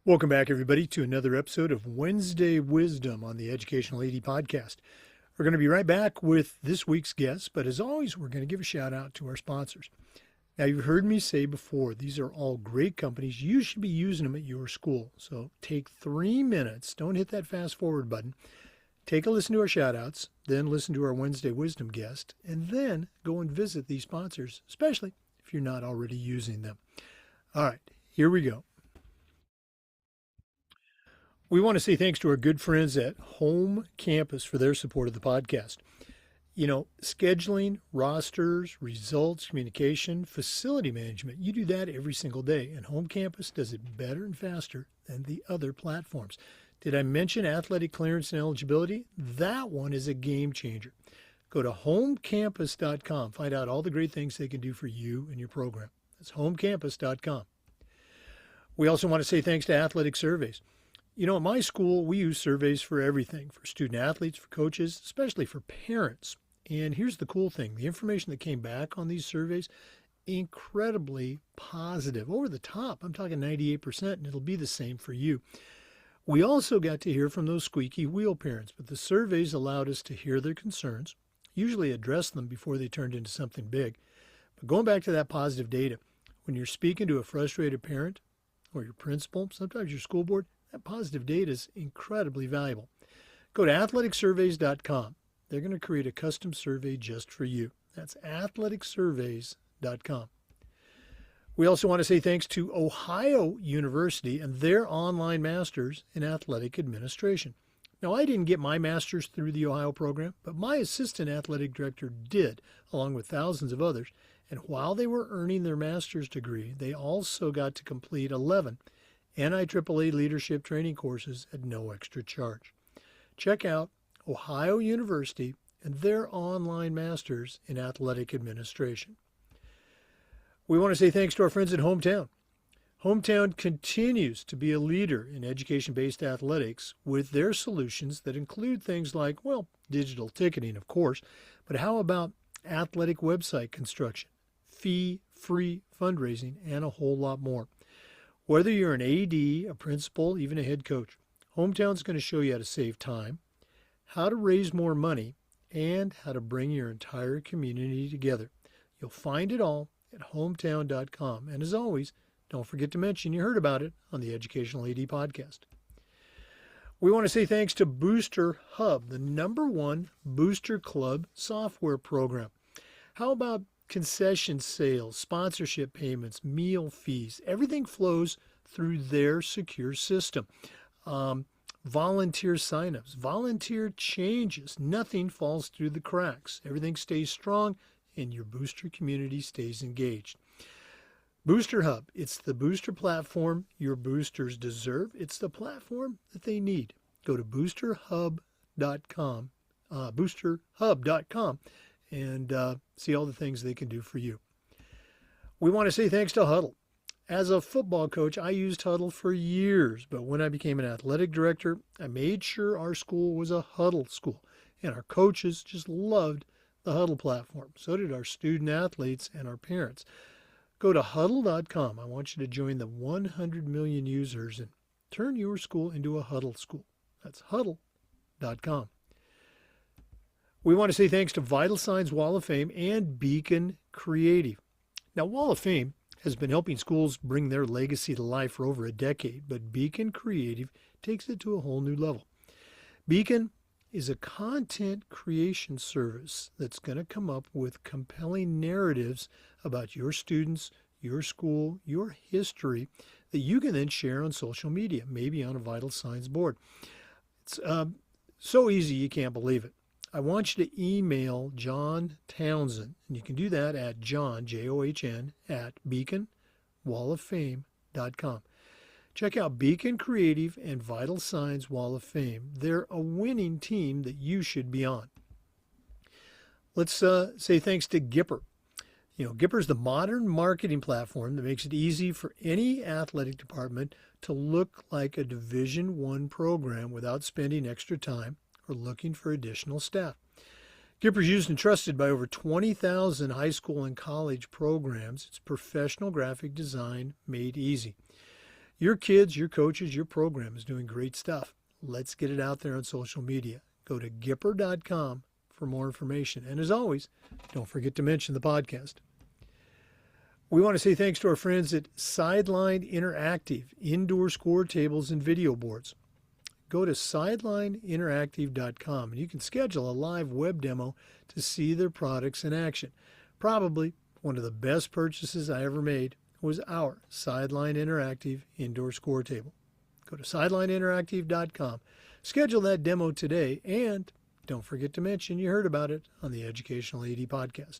Welcome back, everybody, to another episode of Wednesday Wisdom on the Educational AD Podcast. We're going to be right back with this week's guest, but as always, we're going to give a shout out to our sponsors. Now, you've heard me say before, these are all great companies. You should be using them at your school. So take 3 minutes. Don't hit that fast forward button. Take a listen to our shout outs, then listen to our Wednesday Wisdom guest, and then go and visit these sponsors, especially if you're not already using them. All right, here we go. We want to say thanks to our good friends at Home Campus for their support of the podcast. You know, scheduling, rosters, results, communication, facility management, you do that every single day, and Home Campus does it better and faster than the other platforms. Did I mention athletic clearance and eligibility? That one is a game changer. Go to homecampus.com. Find out all the great things they can do for you and your program. That's homecampus.com. We also want to say thanks to Athletic Surveys. You know, at my school, we use surveys for everything, for student athletes, for coaches, especially for parents. And here's the cool thing. The information that came back on these surveys, incredibly positive, over the top. I'm talking 98%, and it'll be the same for you. We also got to hear from those squeaky wheel parents, but the surveys allowed us to hear their concerns, usually address them before they turned into something big. But going back to that positive data, when you're speaking to a frustrated parent or your principal, sometimes your school board, that positive data is incredibly valuable. Go to athleticsurveys.com. They're going to create a custom survey just for you. That's athleticsurveys.com. We also want to say thanks to Ohio University and their online masters in athletic administration. Now, I didn't get my master's through the Ohio program, but my assistant athletic director did, along with thousands of others. And while they were earning their master's degree, they also got to complete 11 NIAAA leadership training courses at no extra charge. Check out Ohio University and their online masters in athletic administration. We want to say thanks to our friends at Hometown. Hometown continues to be a leader in education-based athletics with their solutions that include things like, well, digital ticketing, of course, but how about athletic website construction, fee-free fundraising, and a whole lot more. Whether you're an AD, a principal, even a head coach, Hometown's going to show you how to save time, how to raise more money, and how to bring your entire community together. You'll find it all at hometown.com. And as always, don't forget to mention you heard about it on the Educational AD Podcast. We want to say thanks to Booster Hub, the #1 booster club software program. How about concession sales, sponsorship payments, meal fees? Everything flows through their secure system. Volunteer signups, volunteer changes. Nothing falls through the cracks. Everything stays strong and your booster community stays engaged. Booster Hub, it's the booster platform your boosters deserve. It's the platform that they need. Go to boosterhub.com, boosterhub.com, and see all the things they can do for you. We want to say thanks to Huddle. As a football coach, I used Huddle for years, but when I became an athletic director, I made sure our school was a Huddle school, and our coaches just loved the Huddle platform. So did our student athletes and our parents. Go to huddle.com. I want you to join the 100 million users and turn your school into a Huddle school. That's huddle.com. We want to say thanks to Vital Signs Wall of Fame and Beacon Creative. Now, Wall of Fame has been helping schools bring their legacy to life for over a decade, but Beacon Creative takes it to a whole new level. Beacon is a content creation service that's going to come up with compelling narratives about your students, your school, your history that you can then share on social media, maybe on a Vital Signs board. It's so easy you can't believe it. I want you to email John Townsend, and you can do that at John, John, at beaconwalloffame.com. Check out Beacon Creative and Vital Signs Wall of Fame. They're a winning team that you should be on. Let's say thanks to Gipper. You know, Gipper is the modern marketing platform that makes it easy for any athletic department to look like a Division I program without spending extra time or looking for additional staff. Gipper is used and trusted by over 20,000 high school and college programs. It's professional graphic design made easy. Your kids, your coaches, your program is doing great stuff. Let's get it out there on social media. Go to Gipper.com for more information. And as always, don't forget to mention the podcast. We want to say thanks to our friends at Sideline Interactive, indoor score tables and video boards. Go to sidelineinteractive.com and you can schedule a live web demo to see their products in action. Probably one of the best purchases I ever made was our Sideline Interactive indoor score table. Go to sidelineinteractive.com, schedule that demo today, and don't forget to mention you heard about it on the Educational AD Podcast.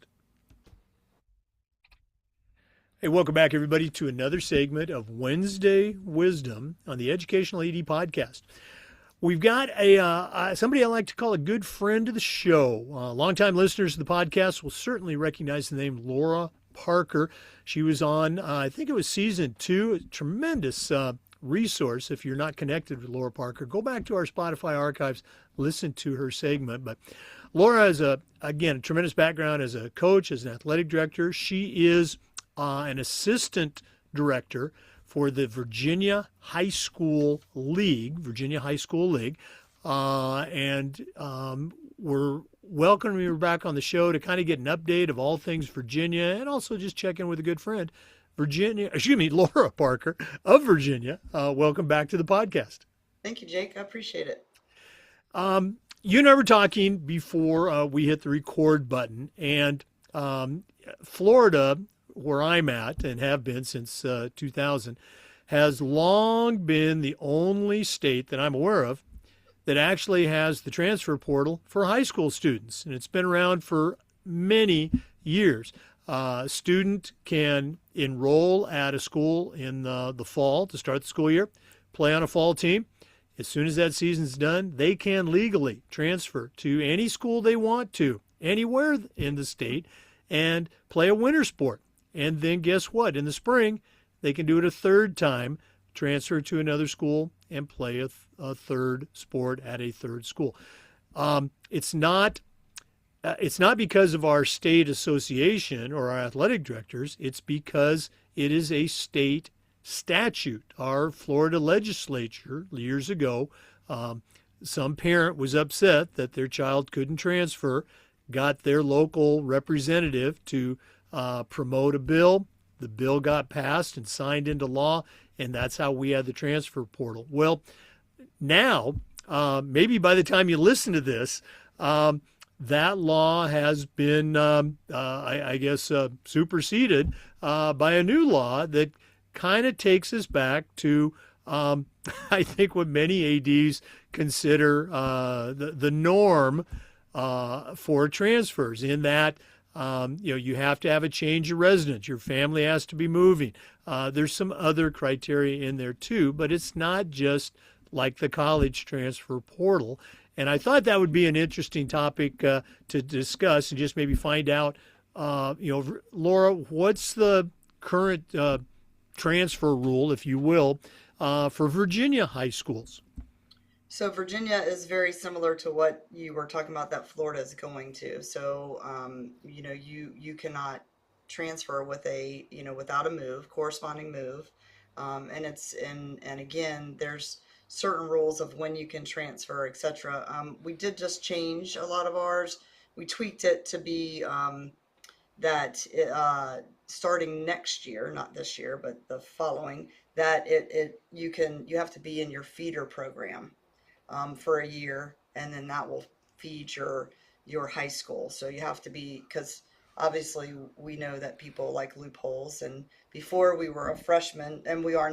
Hey, welcome back, everybody, to another segment of Wednesday Wisdom on the Educational AD Podcast. We've got somebody I like to call a good friend of the show. Longtime listeners of the podcast will certainly recognize the name Laura Parker. She was on, I think it was season 2, a tremendous resource. If you're not connected with Laura Parker, go back to our Spotify archives, listen to her segment. But Laura has, again, a tremendous background as a coach, as an athletic director. She is an assistant director for the Virginia High School League, and we're welcoming her back on the show to kind of get an update of all things Virginia and also just check in with a good friend, Laura Parker of Virginia. Welcome back to the podcast. Thank you, Jake. I appreciate it. You and I were talking before we hit the record button, and Florida, where I'm at and have been since 2000, has long been the only state that I'm aware of that actually has the transfer portal for high school students. And it's been around for many years. A student can enroll at a school in the fall to start the school year, play on a fall team. As soon as that season's done, they can legally transfer to any school they want to, anywhere in the state, and play a winter sport. And then guess what? In the spring, they can do it a third time, transfer to another school, and play a third sport at a third school. It's not because of our state association or our athletic directors. It's because it is a state statute. Our Florida legislature years ago, some parent was upset that their child couldn't transfer, got their local representative to promote a bill. The bill got passed and signed into law, and that's how we had the transfer portal. Well, now, maybe by the time you listen to this, that law has been, superseded by a new law that kind of takes us back to, I think, what many ADs consider the norm for transfers, in that you have to have a change of residence. Your family has to be moving. There's some other criteria in there too, but it's not just like the college transfer portal. And I thought that would be an interesting topic to discuss and just maybe find out, Laura, what's the current transfer rule, if you will, for Virginia high schools? So Virginia is very similar to what you were talking about that Florida is going to. So, you cannot transfer with without a corresponding move. And again, there's certain rules of when you can transfer, etc. We did just change a lot of ours. We tweaked it to be that starting next year, not this year, but the following, that you have to be in your feeder program for a year, and then that will feed your high school. So you have to be, because obviously we know that people like loopholes, and before we were a freshman, and we are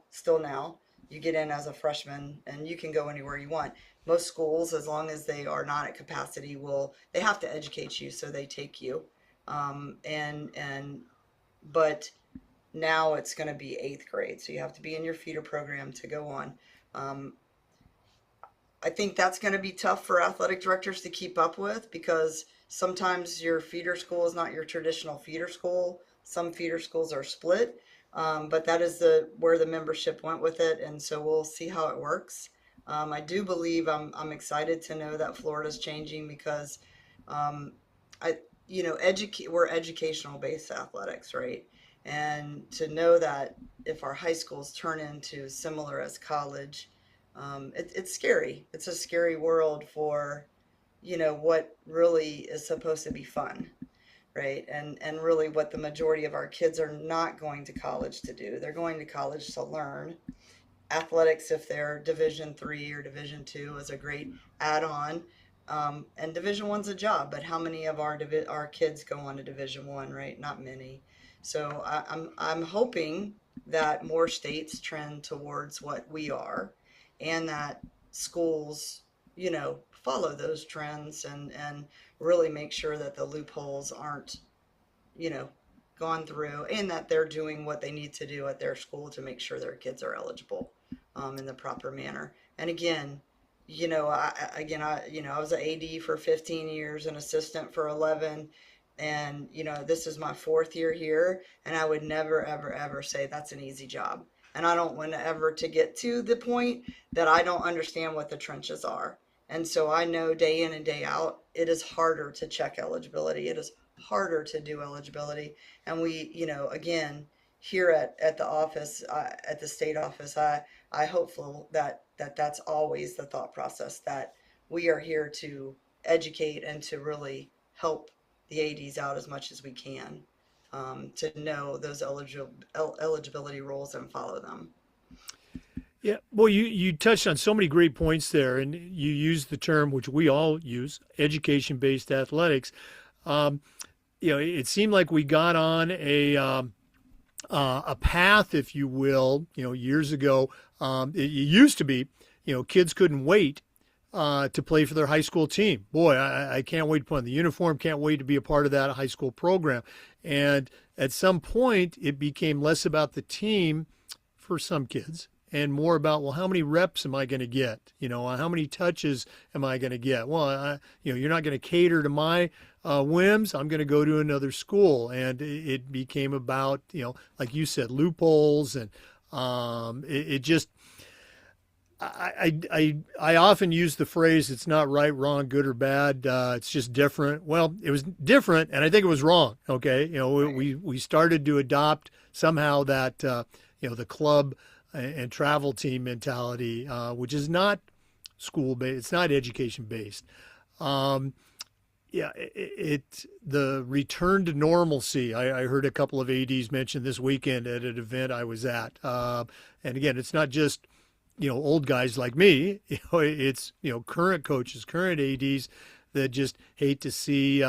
still now, you get in as a freshman and you can go anywhere you want. Most schools, as long as they are not at capacity, they have to educate you, so they take you. But now it's going to be 8th grade, so you have to be in your feeder program to go on. I think that's going to be tough for athletic directors to keep up with, because sometimes your feeder school is not your traditional feeder school. Some feeder schools are split, but that is where the membership went with it, and so we'll see how it works. I do believe I'm excited to know that Florida's changing, because we're educational based athletics, right? And to know that if our high schools turn into similar as college, it's scary. It's a scary world for, what really is supposed to be fun, right? And really what the majority of our kids are not going to college to do. They're going to college to learn. Athletics, if they're Division 3 or Division 2, is a great add-on. And Division 1's a job, but how many of our kids go on to Division 1, right? Not many. So I'm hoping that more states trend towards what we are, and that schools, follow those trends and really make sure that the loopholes aren't, you know, gone through, and that they're doing what they need to do at their school to make sure their kids are eligible in the proper manner. And again, I was an AD for 15 years, an assistant for 11, and this is my fourth year here, and I would never, ever, ever say that's an easy job. And I don't want to ever to get to the point that I don't understand what the trenches are. And so I know day in and day out, it is harder to check eligibility. It is harder to do eligibility. And we, again, here at the office, at the state office, I hopeful that's always the thought process, that we are here to educate and to really help the ADs out as much as we can, to know those eligibility rules and follow them. Yeah, well, you touched on so many great points there, and you used the term which we all use, education-based athletics. Um, it seemed like we got on a path, if you will, years ago. It used to be, kids couldn't wait to play for their high school team. Boy, I can't wait to put on the uniform, can't wait to be a part of that high school program. And at some point, it became less about the team for some kids and more about, well, how many reps am I going to get? How many touches am I going to get? Well, you're not going to cater to my whims. I'm going to go to another school. And it became about, like you said, loopholes. And it just, I often use the phrase, it's not right, wrong, good or bad. It's just different. Well, it was different, and I think it was wrong. Okay. Right. We started to adopt somehow that, the club and travel team mentality, which is not school based, it's not education based. Um, yeah, the return to normalcy. I heard a couple of ADs mention this weekend at an event I was at, and again, it's not just old guys like me. It's current coaches, current ADs that just hate to see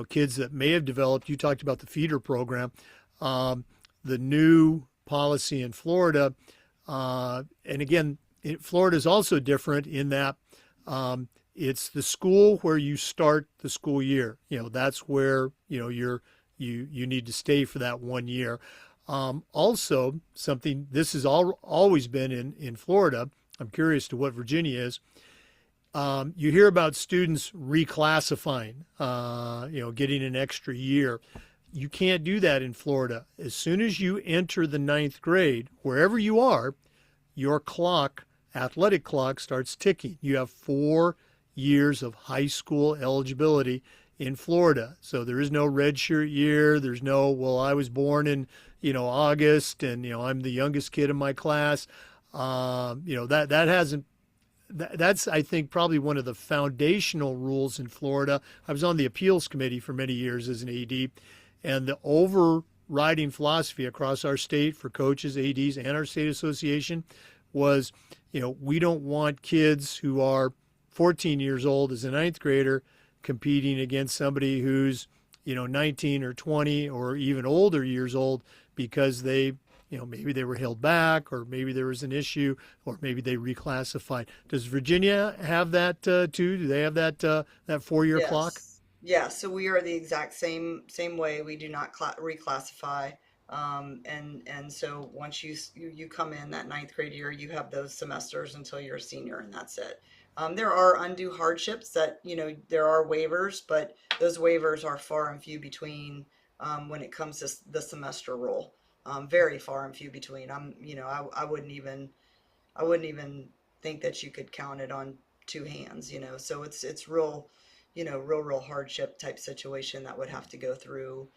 kids that may have developed. You talked about the feeder program, the new policy in Florida. And again, Florida is also different in that it's the school where you start the school year. That's where you need to stay for that 1 year. Also, something this has always been in Florida. I'm curious to what Virginia is. You hear about students reclassifying, getting an extra year. You can't do that in Florida. As soon as you enter the ninth grade, wherever you are, your athletic clock starts ticking. You have 4 years of high school eligibility in Florida. So there is no redshirt year. There's no, well, I was born in, August and, I'm the youngest kid in my class. That hasn't, that's, I think, probably one of the foundational rules in Florida. I was on the appeals committee for many years as an AD. And the overriding philosophy across our state for coaches, ADs, and our state association was, we don't want kids who are 14 years old as a ninth grader competing against somebody who's, 19 or 20 or even older years old because they, maybe they were held back or maybe there was an issue or maybe they reclassified. Does Virginia have that too? Do they have that 4 year clock? Yes. Yeah, so we are the exact same way. We do not reclassify. And so once you come in that ninth grade year, you have those semesters until you're a senior, and that's it. There are undue hardships that, there are waivers, but those waivers are far and few between, when it comes to the semester rule. Very far and few between. I wouldn't even think that you could count it on two hands, so it's real, real hardship type situation that would have to go through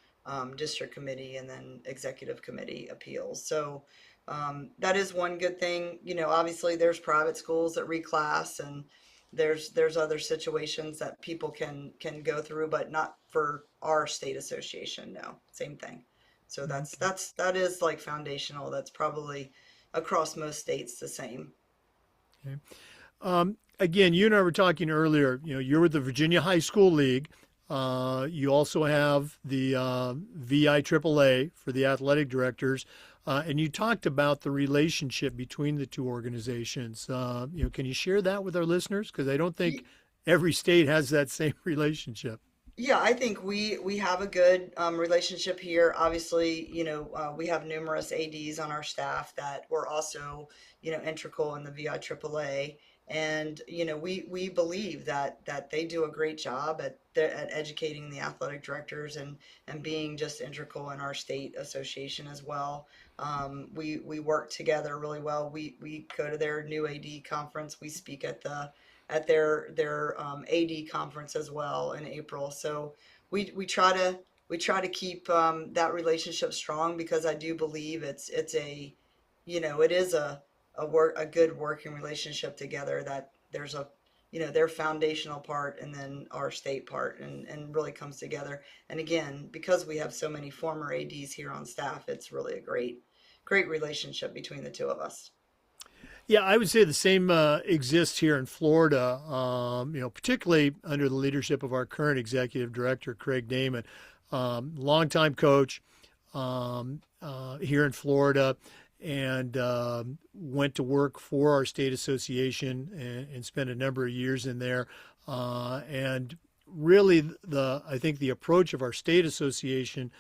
district committee, and then executive committee appeals. So that is one good thing. Obviously there's private schools that reclass, and there's other situations that people can go through, but not for our state association. No, same thing. So Okay. that is like foundational. That's probably across most states the same. Okay. Again, you and I were talking earlier. You're with the Virginia High School League. You also have the VIAAA for the athletic directors, and you talked about the relationship between the two organizations. Can you share that with our listeners? Because I don't think every state has that same relationship. Yeah, I think we have a good relationship here. Obviously, we have numerous ADs on our staff that were also, integral in the VIAAA, and we believe that they do a great job at educating the athletic directors and being just integral in our state association as well. We work together really well. We go to their new AD conference. We speak at their AD conference as well in April. So we try to keep that relationship strong, because I do believe it's a it is a good working relationship together, that there's their foundational part and then our state part, and really comes together. And again, because we have so many former ADs here on staff, it's really a great relationship between the two of us. Yeah, I would say the same exists here in Florida. Particularly under the leadership of our current executive director, Craig Damon, longtime coach here in Florida, and went to work for our state association and spent a number of years in there. And really, I think the approach of our state association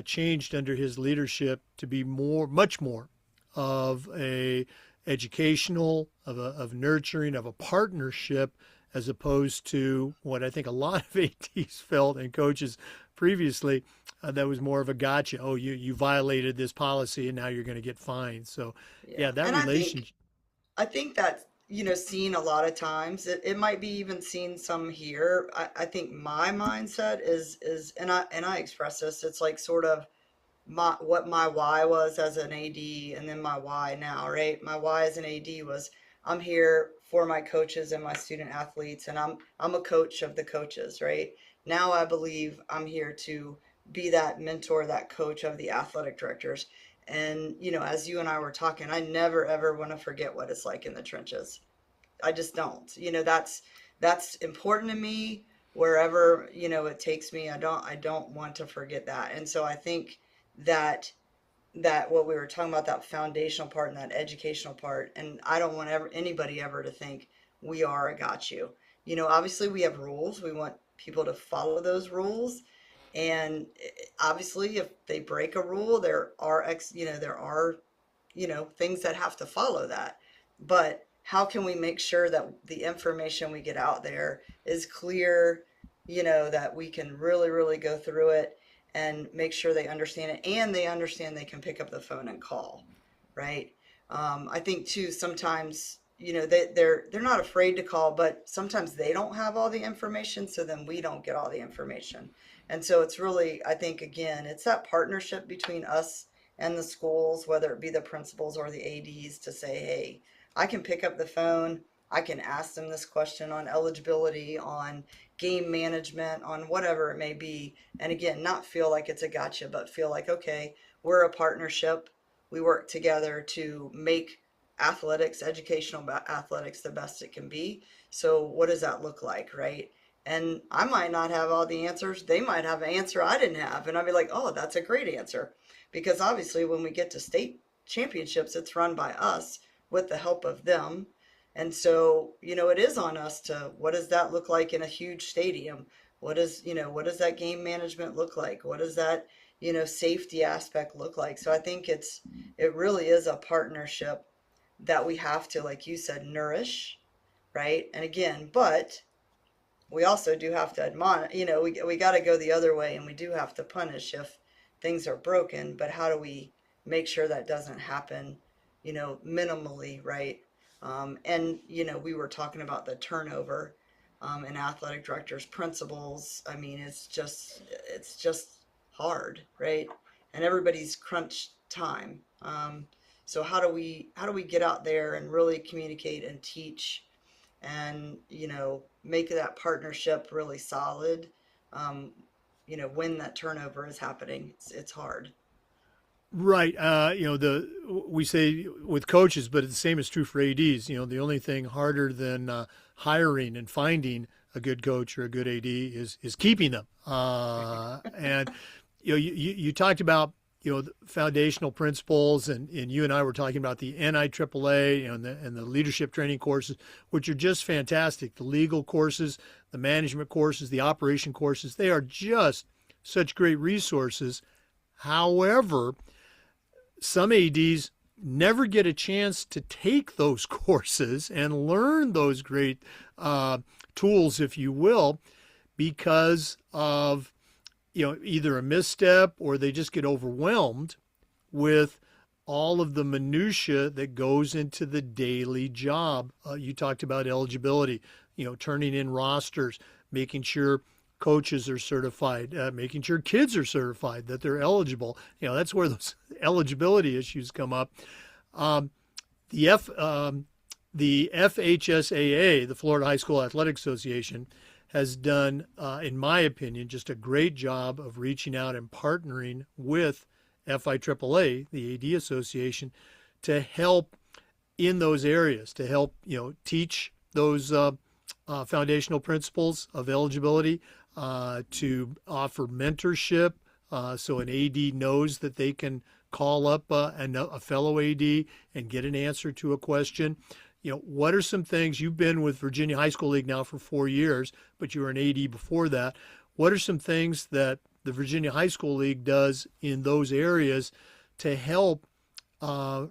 changed under his leadership to be much more of a educational, of nurturing, of a partnership, as opposed to what I think a lot of ATs felt and coaches previously, that was more of a gotcha. Oh, you violated this policy and now you're going to get fined. So, yeah, Yeah, that and relationship. I think that, seen a lot of times. It might be even seen some here. I think my mindset is, and I express this. It's like sort of what my why was as an AD, and then my why now, right? My why as an AD was, I'm here for my coaches and my student athletes, and I'm a coach of the coaches, right? Now I believe I'm here to be that mentor, that coach of the athletic directors. And as you and I were talking, I never ever want to forget what it's like in the trenches. I just don't. That's important to me wherever, it takes me. I don't want to forget that. And so I think that what we were talking about, that foundational part and that educational part, and I don't want anybody ever to think we are a got you. Obviously we have rules. We want people to follow those rules. And obviously if they break a rule, there are things that have to follow that. But how can we make sure that the information we get out there is clear, that we can really, really go through it and make sure they understand it, and they understand they can pick up the phone and call, right? I think too, sometimes, they're not afraid to call, but sometimes they don't have all the information, so then we don't get all the information. And so it's really, I think, again, it's that partnership between us and the schools, whether it be the principals or the ADs, to say, hey, I can pick up the phone. I can ask them this question on eligibility, on game management, on whatever it may be. And again, not feel like it's a gotcha, but feel like, okay, we're a partnership. We work together to make athletics, educational athletics, the best it can be. So, what does that look like, right? And I might not have all the answers. They might have an answer I didn't have. And I'd be like, oh, that's a great answer. Because obviously, when we get to state championships, it's run by us with the help of them. And so, it is on us to, what does that look like in a huge stadium? What does that game management look like? What does that, safety aspect look like? So I think it really is a partnership that we have to, like you said, nourish, right? And again, but we also do have to admonish, we got to go the other way, and we do have to punish if things are broken. But how do we make sure that doesn't happen, minimally, right? And we were talking about the turnover, and athletic directors, principals. I mean, it's just hard, right? And everybody's crunched time. So how do we get out there and really communicate and teach and make that partnership really solid? Um, when that turnover is happening, it's hard. Right. The we say with coaches, but the same is true for ADs. The only thing harder than hiring and finding a good coach or a good AD is keeping them. And you talked about the foundational principles, and you and I were talking about the NIAAA and the leadership training courses, which are just fantastic. The legal courses, the management courses, the operation courses, they are just such great resources. However, some ADs never get a chance to take those courses and learn those great tools, if you will, because of either a misstep or they just get overwhelmed with all of the minutia that goes into the daily job. You talked about eligibility, turning in rosters, making sure coaches are certified, making sure kids are certified that they're eligible. That's where those eligibility issues come up. Um, the F the FHSAA, the Florida High School Athletic Association, has done, in my opinion, just a great job of reaching out and partnering with FIAAA, the AD Association, to help in those areas, to help teach those foundational principles of eligibility, to offer mentorship, so an AD knows that they can call up a fellow AD and get an answer to a question. What are some things you've been with Virginia High School League now for 4 years, but you were an AD before that? What are some things that the Virginia High School League does in those areas to help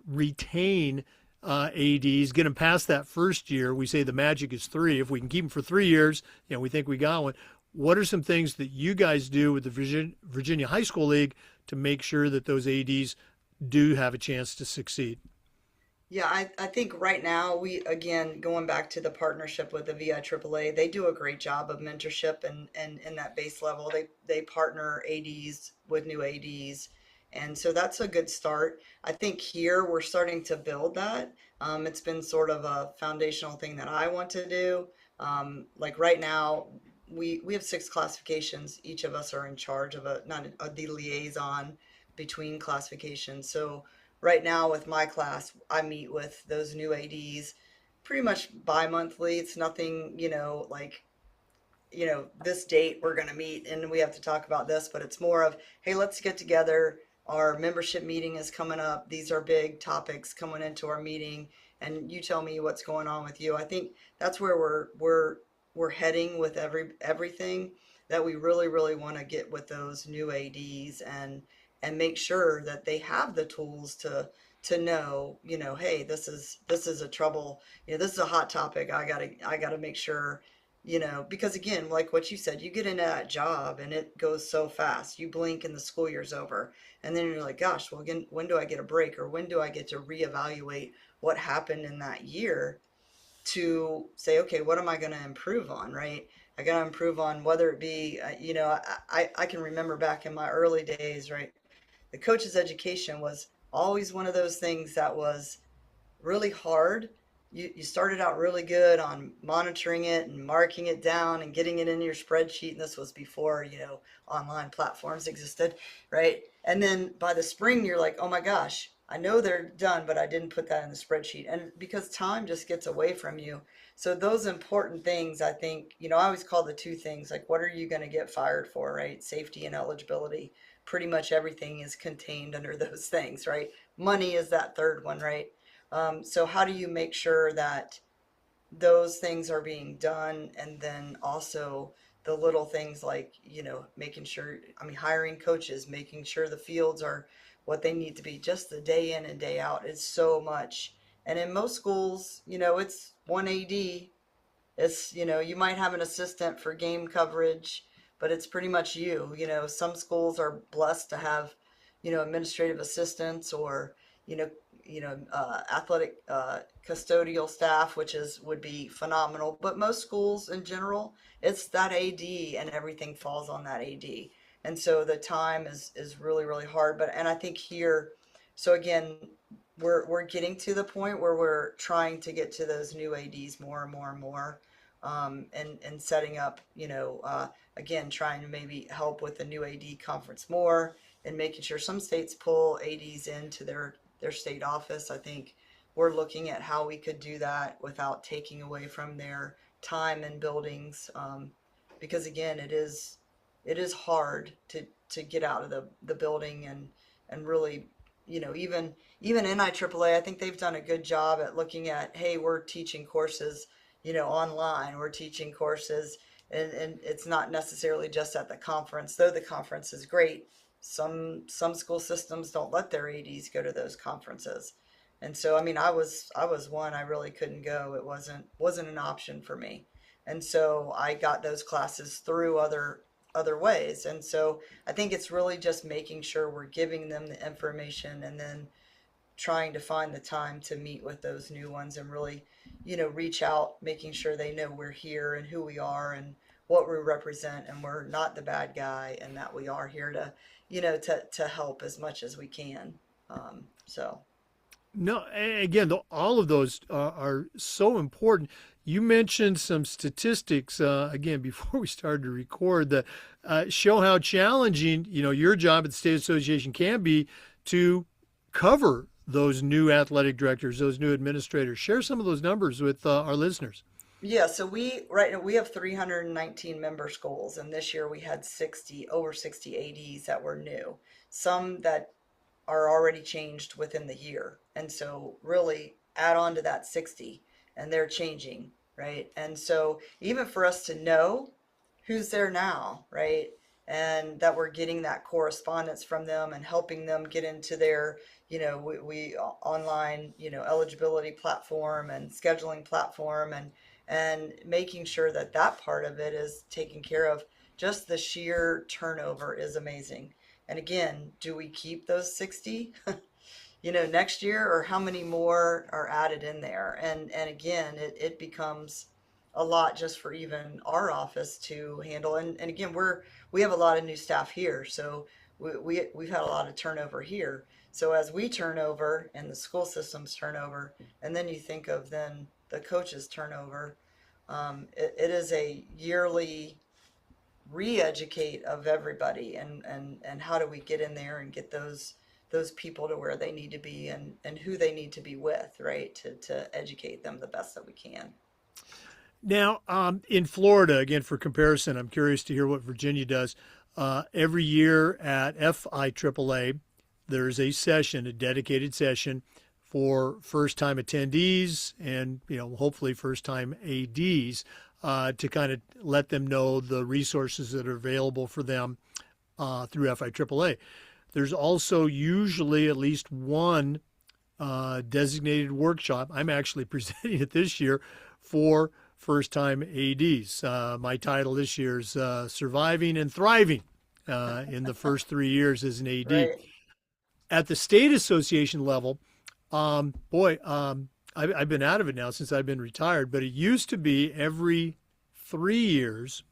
retain ADs, get them past that first year? We say the magic is 3. If we can keep them for 3 years, we think we got one. What are some things that you guys do with the Virginia High School League to make sure that those ADs do have a chance to succeed? Yeah, I think right now again, going back to the partnership with the VIAAA, they do a great job of mentorship and in that base level. They partner ADs with new ADs. And so that's a good start. I think here we're starting to build that. It's been sort of a foundational thing that I want to do. Like right now, we have 6 classifications. Each of us are in charge of not the liaison between classifications. So right now with my class, I meet with those new ADs pretty much bi-monthly. It's nothing, like, this date we're going to meet and we have to talk about this, but it's more of, hey, let's get together. Our membership meeting is coming up. These are big topics coming into our meeting, and you tell me what's going on with you. I think that's where we're heading with everything, that we really really want to get with those new ADs and make sure that they have the tools to know, hey, this is a trouble, this is a hot topic. I gotta make sure, because again, like what you said, you get into that job and it goes so fast. You blink and the school year's over. And then you're like, gosh, well, again, when do I get a break, or when do I get to reevaluate what happened in that year to say, okay, what am I going to improve on, right? I got to improve on whether it be, I can remember back in my early days, right? The coach's education was always one of those things that was really hard. You started out really good on monitoring it and marking it down and getting it in your spreadsheet. And this was before, online platforms existed, right? And then by the spring, you're like, oh my gosh, I know they're done, but I didn't put that in the spreadsheet. And because time just gets away from you. So those important things, I think, I always call the 2 things, like, what are you going to get fired for, right? Safety and eligibility. Pretty much everything is contained under those things, right? Money is that third one, right? So how do you make sure that those things are being done, and then also the little things like, making sure, I mean, hiring coaches, making sure the fields are what they need to be, just the day in and day out is so much. And in most schools, it's one AD. It's, you might have an assistant for game coverage, but it's pretty much you. Some schools are blessed to have, administrative assistants, or, you know, athletic custodial staff, which would be phenomenal. But most schools in general, it's that AD, and everything falls on that AD. And so the time is really, really hard. But, and I think here, so again, we're getting to the point where we're trying to get to those new ADs more and more and more, and setting up, again, trying to maybe help with the new AD conference more, and making sure some states pull ADs into their state office. I think we're looking at how we could do that without taking away from their time in buildings, because again, it is hard to get out of the building, and really, even NIAAA, I think they've done a good job at looking at, hey, we're teaching courses, online. We're teaching courses, and it's not necessarily just at the conference, though the conference is great. Some school systems don't let their ADs go to those conferences. And so, I mean, I was one, I really couldn't go. It wasn't an option for me. And so I got those classes through other ways. And so I think it's really just making sure we're giving them the information, and then trying to find the time to meet with those new ones, and really, reach out, making sure they know we're here and who we are and what we represent, and we're not the bad guy, and that we are here to, to help as much as we can. So. No, again, all of those are so important. You mentioned some statistics again before we started to record that show how challenging your job at the state association can be to cover those new athletic directors, those new administrators. Share some of those numbers with our listeners. Yeah, so right now we have 319 member schools, and this year we had over 60 ADs that were new. Some that are already changed within the year. And so really add on to that 60, and they're changing, right? And so even for us to know who's there now, right? And that we're getting that correspondence from them and helping them get into their, we online, eligibility platform and scheduling platform, and making sure that that part of it is taken care of. Just the sheer turnover is amazing. And again, do we keep those 60, next year, or how many more are added in there? And again, it becomes a lot just for even our office to handle. And again, we have a lot of new staff here, so we've had a lot of turnover here. So as we turn over and the school systems turn over, and then you think of then the coaches turnover, it is a yearly re-educate of everybody, and how do we get in there and get those people to where they need to be, and who they need to be with, right, to educate them the best that we can. Now, in Florida, again, for comparison, I'm curious to hear what Virginia does. Every year at FIAAA, there's a session, a dedicated session for first-time attendees and, hopefully first-time ADs, to kind of let them know the resources that are available for them through FIAAA. There's also usually at least one designated workshop. I'm actually presenting it this year for first-time ADs. My title this year is Surviving and Thriving in the first 3 years as an AD. Right. At the state association level, I've been out of it now since I've been retired, but it used to be every 3 years,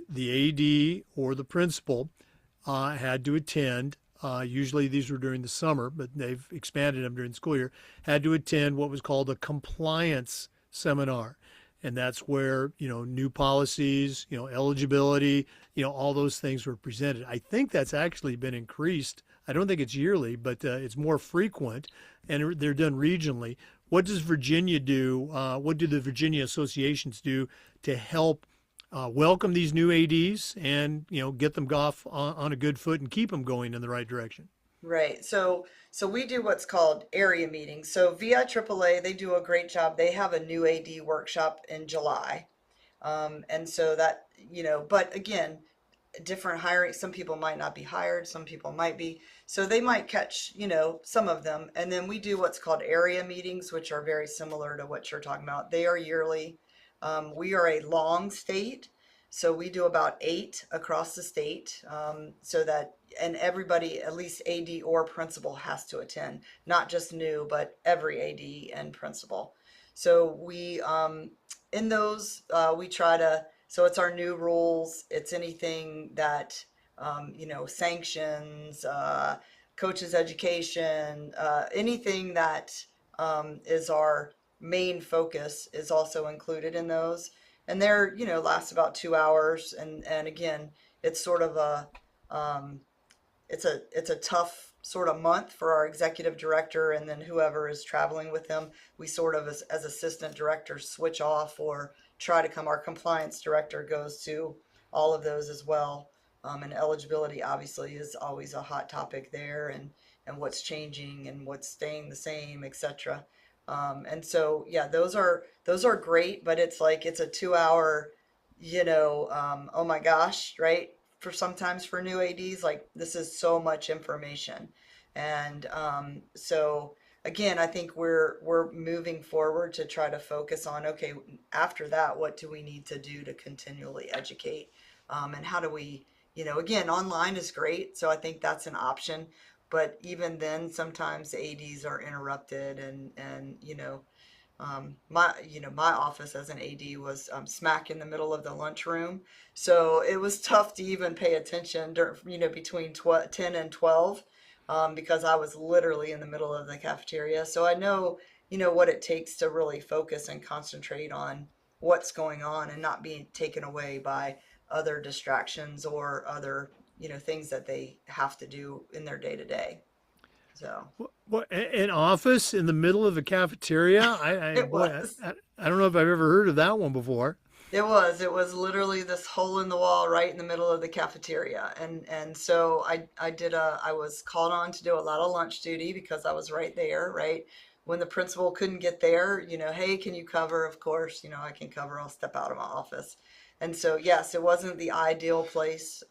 the AD or the principal had to attend. Usually these were during the summer, but they've expanded them during the school year, had to attend what was called a compliance seminar. And that's where, new policies, eligibility, all those things were presented. I think that's actually been increased. I don't think it's yearly, but it's more frequent, and they're done regionally. What does Virginia do? What do the Virginia associations do to help welcome these new ADs and, get them off on a good foot and keep them going in the right direction? Right. So we do what's called area meetings. So VIAAA, they do a great job. They have a new AD workshop in July. And so that, but again, different hiring, some people might not be hired, some people might be. So they might catch, some of them. And then we do what's called area meetings, which are very similar to what you're talking about. They are yearly. We are a long state. So we do about 8 across the state, so that, and everybody, at least AD or principal, has to attend, not just new, but every AD and principal. So we, in those, we try to, so it's our new rules. It's anything that sanctions, coaches education, anything that is our main focus is also included in those. And they're, last about 2 hours. And again, it's sort of um, it's a tough sort of month for our executive director and then whoever is traveling with him. We sort of as assistant directors switch off or try to come. Our compliance director goes to all of those as well. And eligibility obviously is always a hot topic there, and what's changing and what's staying the same, etc. And so yeah, those are great, but it's like it's a 2 hour, oh my gosh, right? For sometimes for new ADs, like this is so much information. And so again, I think we're moving forward to try to focus on, okay, after that, what do we need to do to continually educate? And how do we, again, online is great. So I think that's an option. But even then, sometimes ADs are interrupted, and my office as an AD was smack in the middle of the lunchroom, so it was tough to even pay attention between 10 and 12, because I was literally in the middle of the cafeteria. So I know what it takes to really focus and concentrate on what's going on and not being taken away by other distractions or other things that they have to do in their day to day. So What, an office in the middle of a cafeteria? it was. I don't know if I've ever heard of that one before. It was literally this hole in the wall right in the middle of the cafeteria. And so I was called on to do a lot of lunch duty because I was right there, right? When the principal couldn't get there, hey, can you cover? Of course, I can cover. I'll step out of my office. And so, yes, it wasn't the ideal place.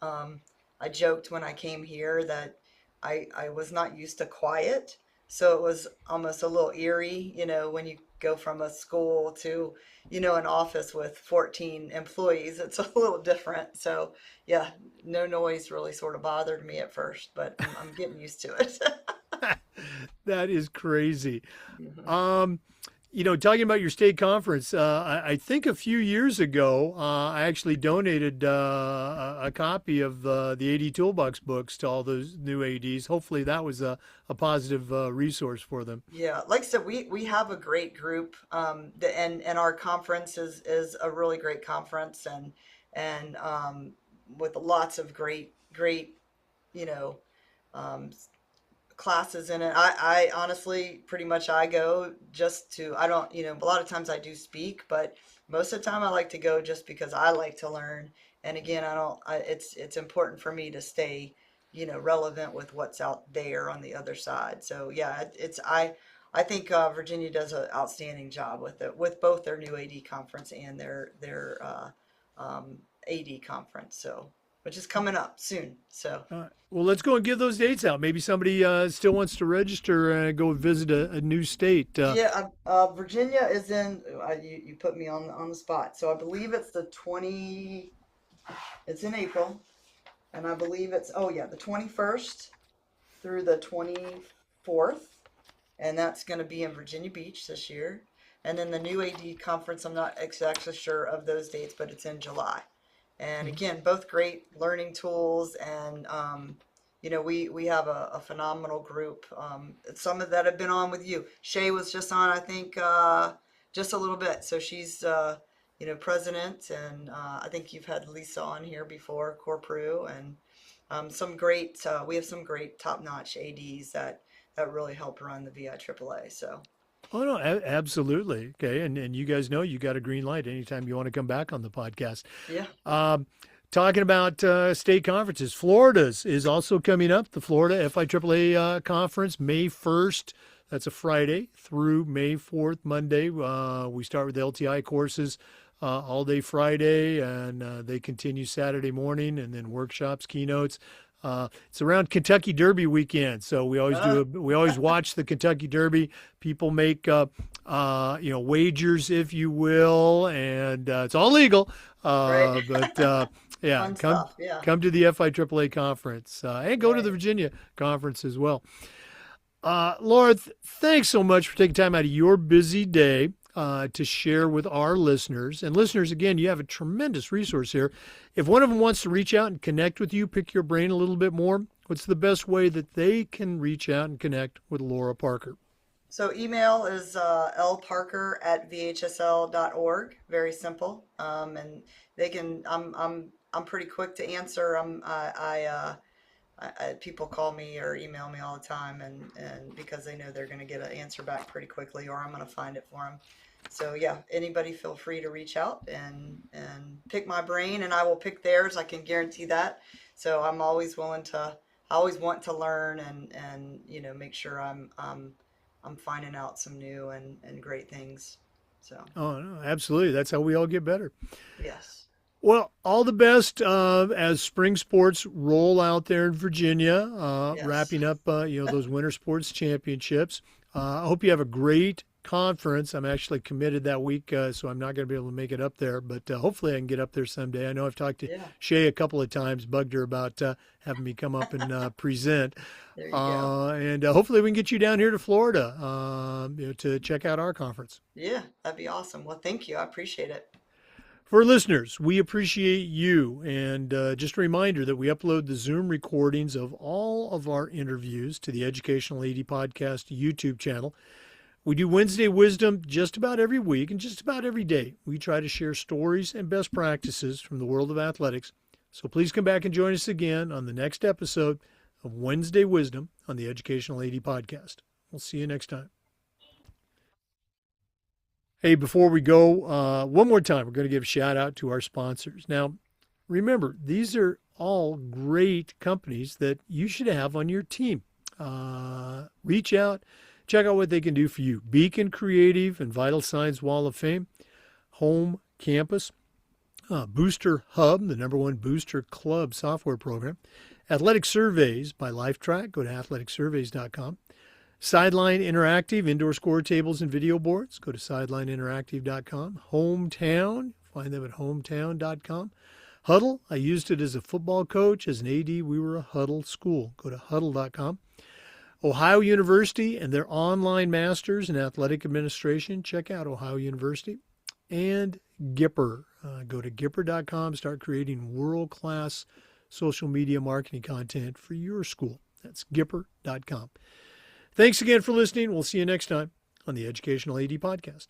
I joked when I came here that I was not used to quiet. So it was almost a little eerie, when you go from a school to, an office with 14 employees. It's a little different. So yeah, no noise really sort of bothered me at first, but I'm getting used to it. That is crazy. Mhm. Um, talking about your state conference, I think a few years ago, I actually donated a copy of the AD Toolbox books to all those new ADs. Hopefully, that was a positive resource for them. Yeah, like I said, we have a great group, and our conference is a really great conference, and with lots of great, you know, um, classes in it. I honestly, pretty much I go just to, I don't, a lot of times I do speak, but most of the time I like to go just because I like to learn. And again, it's important for me to stay, relevant with what's out there on the other side. So yeah, I think Virginia does an outstanding job with it, with both their new AD conference and their AD conference. So, which is coming up soon. So. Well, let's go and give those dates out. Maybe somebody still wants to register and go visit a new state. Yeah, Virginia is in. You put me on the spot. So I believe it's the 20. It's in April, and I believe it's, oh yeah, the 21st through the 24th, and that's going to be in Virginia Beach this year. And then the new AD conference, I'm not exactly sure of those dates, but it's in July. And again, both great learning tools, and we have a phenomenal group. Some of that have been on with you. Shay was just on, I think, just a little bit. So she's president, and I think you've had Lisa on here before, Corpru, and some great. We have some great top-notch ADs that really help run the VIAAA. So. Oh no, absolutely. Okay, and you guys know you got a green light anytime you want to come back on the podcast. Yeah. Talking about state conferences, Florida's is also coming up. The Florida FIAAA conference, May 1st. That's a Friday through May 4th, Monday. We start with LTI courses all day Friday, and they continue Saturday morning, and then workshops, keynotes. It's around Kentucky Derby weekend, so we always watch the Kentucky Derby. People make wagers, if you will, and it's all legal. Right. But yeah, Fun stuff. Yeah. come to the FIAAA conference and go to the Right. Virginia conference as well. Laura, thanks so much for taking time out of your busy day. to share with our listeners. And listeners, again, you have a tremendous resource here. If one of them wants to reach out and connect with you, pick your brain a little bit more, what's the best way that they can reach out and connect with Laura Parker? So email is lparker@vhsl.org. Very simple. And they can. I'm pretty quick to answer. People call me or email me all the time, and because they know they're going to get an answer back pretty quickly, or I'm going to find it for them. So yeah, anybody feel free to reach out and pick my brain, and I will pick theirs. I can guarantee that. So I'm always willing to. I always want to learn and make sure I'm finding out some new and great things. So Oh, no, absolutely. That's how we all get better. yes. Well, all the best as spring sports roll out there in Virginia, Yes. wrapping up those winter sports championships. I hope you have a great conference. I'm actually committed that week, so I'm not going to be able to make it up there, but hopefully I can get up there someday. I know I've talked to Yeah. Shay a couple of times, bugged her about having me come up and present. There you go. And hopefully we can get you down here to Florida to check out our conference. Yeah, that'd be awesome. Well, thank you. I appreciate it. For listeners, we appreciate you. And just a reminder that we upload the Zoom recordings of all of our interviews to the Educational AD Podcast YouTube channel. We do Wednesday Wisdom just about every week and just about every day. We try to share stories and best practices from the world of athletics. So please come back and join us again on the next episode of Wednesday Wisdom on the Educational AD Podcast. We'll see you next time. Hey, before we go, one more time, we're going to give a shout out to our sponsors. Now, remember, these are all great companies that you should have on your team. Reach out, check out what they can do for you. Beacon Creative and Vital Signs Wall of Fame, Home Campus, Booster Hub, the #1 booster club software program, Athletic Surveys by LifeTrack. Go to athleticsurveys.com. Sideline Interactive, indoor score tables and video boards. Go to sidelineinteractive.com. Hometown, find them at hometown.com. Huddle, I used it as a football coach. As an AD, we were a Huddle school. Go to huddle.com. Ohio University and their online masters in athletic administration. Check out Ohio University. And Gipper. Go to gipper.com. Start creating world-class social media marketing content for your school. That's gipper.com. Thanks again for listening. We'll see you next time on the Educational AD Podcast.